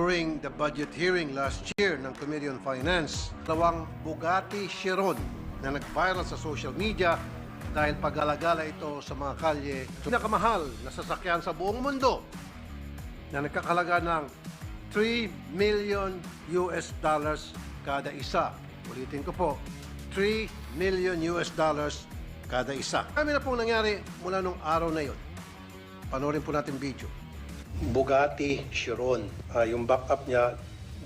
During the budget hearing last year ng Committee on Finance, dalawang Bugatti Chiron na nag-viral sa social media dahil pag-alagala ito sa mga kalye. Pinakamahal na sasakyan sa buong mundo na nagkakalaga ng $3 million kada isa. Ulitin ko po, $3 million kada isa. Kami na pong nangyari mula nung araw na yon. Panoorin po natin video. Bugatti Chiron. Yung backup niya,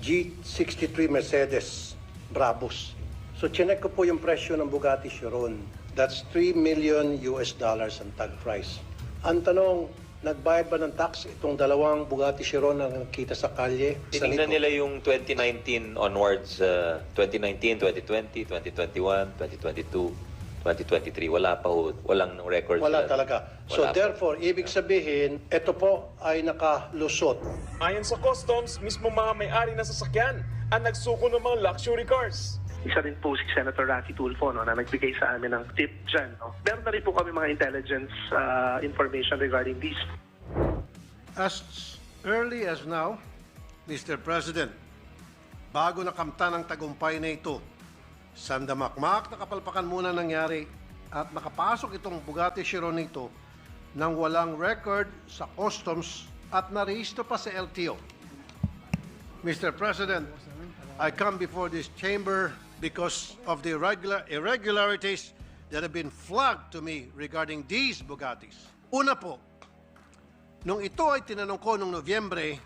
G63 Mercedes Brabus. So, chinek ko po yung presyo ng Bugatti Chiron. That's $3 million ang tag price. Ang tanong, nagbayad ba ng tax itong dalawang Bugatti Chiron na nakita sa kalye? Tinignan nila yung 2019 onwards, 2019, 2020, 2021, 2022. 2023, wala pa ho, walang record. Wala talaga. So therefore, ibig sabihin, ito po ay nakalusot. Ayon sa customs, mismo mga may-ari ng sasakyan ang nagsuko ng mga luxury cars. Isa rin po si Senator Raffy Tulfo na nagbigay sa amin ng tip dyan. Meron na rin po kami mga intelligence information regarding these. As early as now, Mr. President, bago nakamtan ang tagumpay na ito, sandamakmak na kapalpakan muna nangyari at nakapasok itong Bugatti Chiron nito nang walang record sa customs at narehistro pa sa LTO. Mr. President, I come before this chamber because of the irregularities that have been flagged to me regarding these Bugattis. Una po, nung ito ay tinanong ko noong Nobyembre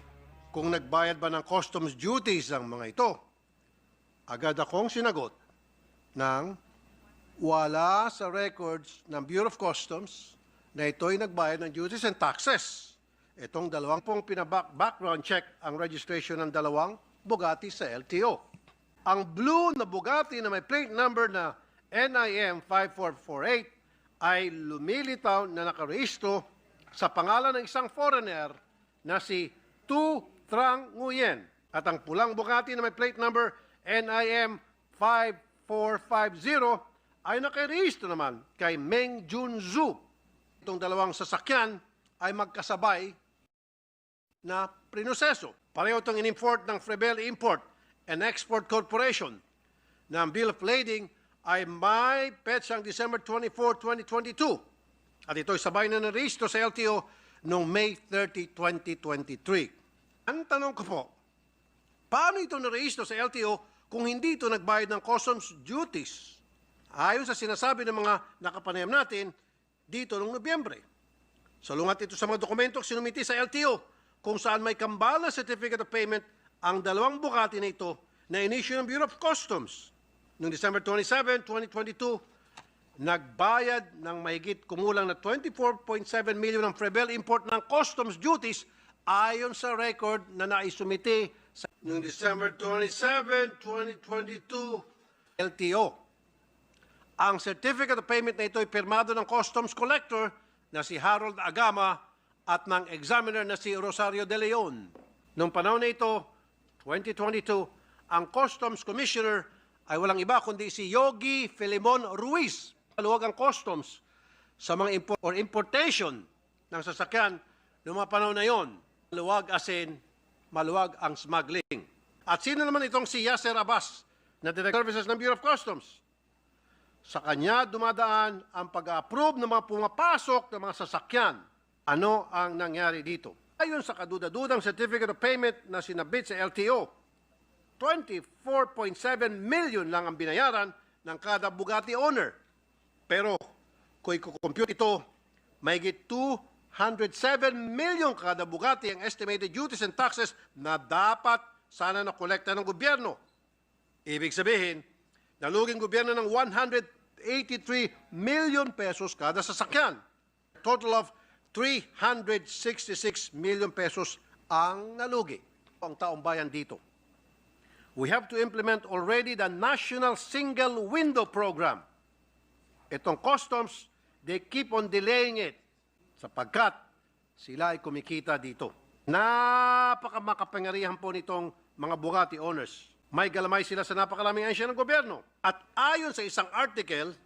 kung nagbayad ba ng customs duties ang mga ito, agad akong sinagot ng wala sa records ng Bureau of Customs na ito'y nagbayad ng duties and taxes. Itong dalawang pong background check ang registration ng dalawang Bugatti sa LTO. Ang blue na Bugatti na may plate number na NIM 5448 ay lumilitaw na nakarehistro sa pangalan ng isang foreigner na si Tu Trang Nguyen. At ang pulang Bugatti na may plate number NIM 5450 ay nakarehistro naman kay Meng Junzu. Itong dalawang sasakyan ay magkasabay na prinoseso. Pareho itong in-import ng Frebel Import and Export Corporation na ang bill of lading ay may petsang December 24, 2022. At ito'y sabay na narehistro sa LTO noong May 30, 2023. Ang tanong ko po, paano ito narehistro sa LTO kung hindi ito nagbayad ng customs duties? Ayon sa sinasabi ng mga nakapanayam natin dito noong Nobyembre. Salungat ito sa mga dokumentong sinumiti sa LTO kung saan may kambal na certificate of payment ang dalawang Bugatti na ito na in-issue ng Bureau of Customs. Noong December 27, 2022, nagbayad ng mahigit kumulang na 24.7 million ng Frebel import ng customs duties ayon sa record na naisumiti sa noong December 27, 2022, LTO. Ang certificate of payment na ito ay pirmado ng customs collector na si Harold Agama at ng examiner na si Rosario De Leon. Noong panahon na ito, 2022, ang customs commissioner ay walang iba kundi si Yogi Filimon Ruiz. Maluwag ang customs sa mga importation ng sasakyan noong mga panahon na yon. Maluwag as in, maluwag ang smuggling. At sino naman itong si Yasser Abbas na Director Services ng Bureau of Customs? Sa kanya dumadaan ang pag-approve ng mga pumapasok ng mga sasakyan. Ano ang nangyari dito? Ayon sa kaduda-dudang certificate of payment na sinabit sa LTO, 24.7 million lang ang binayaran ng kada Bugatti owner. Pero kung i-compute ito, mahigit 207 million kada Bugatti ang estimated duties and taxes na dapat sana nakolekta ng gobyerno. Ibig sabihin, naluging gobyerno ng 183 million pesos kada sasakyan. Total of 366 million pesos ang nalugi. Ang taong bayan dito. We have to implement already the National Single Window Program. Itong customs, they keep on delaying it sapagkat sila ay kumikita dito. Napakamakapangyarihan po nitong mga Bugatti owners. May galamay sila sa napakalaming ahensya ng gobyerno. At ayon sa isang article,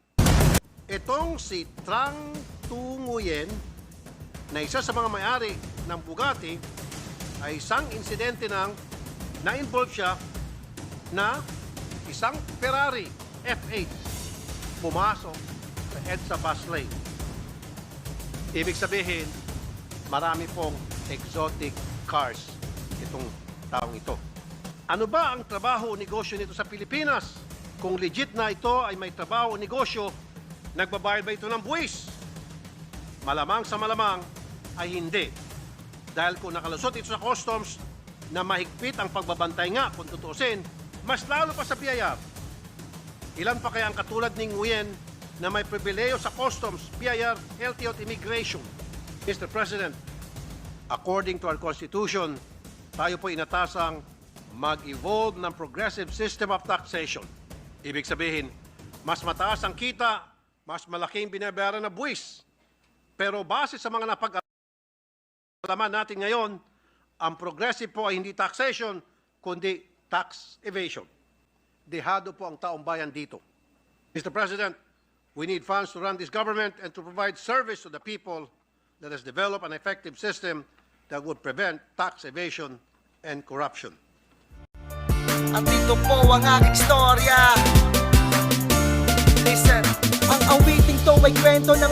itong si Trang Nguyen na isa sa mga may-ari ng Bugatti ay isang insidente ng na-involve siya na isang Ferrari F8 pumasok sa EDSA bus lane. Ibig sabihin, marami pong exotic cars itong taong ito. Ano ba ang trabaho o negosyo nito sa Pilipinas? Kung legit na ito ay may trabaho o negosyo, nagbabayad ba ito ng buwis? Malamang sa malamang ay hindi. Dahil kung nakalusot ito sa customs na mahigpit ang pagbabantay nga, kung tutuusin, mas lalo pa sa BIR. Ilan pa kaya ang katulad ni Nguyen na may pribileyo sa customs, BIR, LTO at immigration? Mr. President, according to our Constitution, tayo po inatasang mag-evolve ng progressive system of taxation. Ibig sabihin, mas mataas ang kita, mas malaking binabayaran na buwis. Pero base sa mga napag-alaman natin ngayon, ang progressive po ay hindi taxation, kundi tax evasion. Dehado po ang taong bayan dito. Mr. President, we need funds to run this government and to provide service to the people. Let us develop an effective system that would prevent tax evasion and corruption. At ito po ang aking storya. Listen, ang awiting to ay kwento ng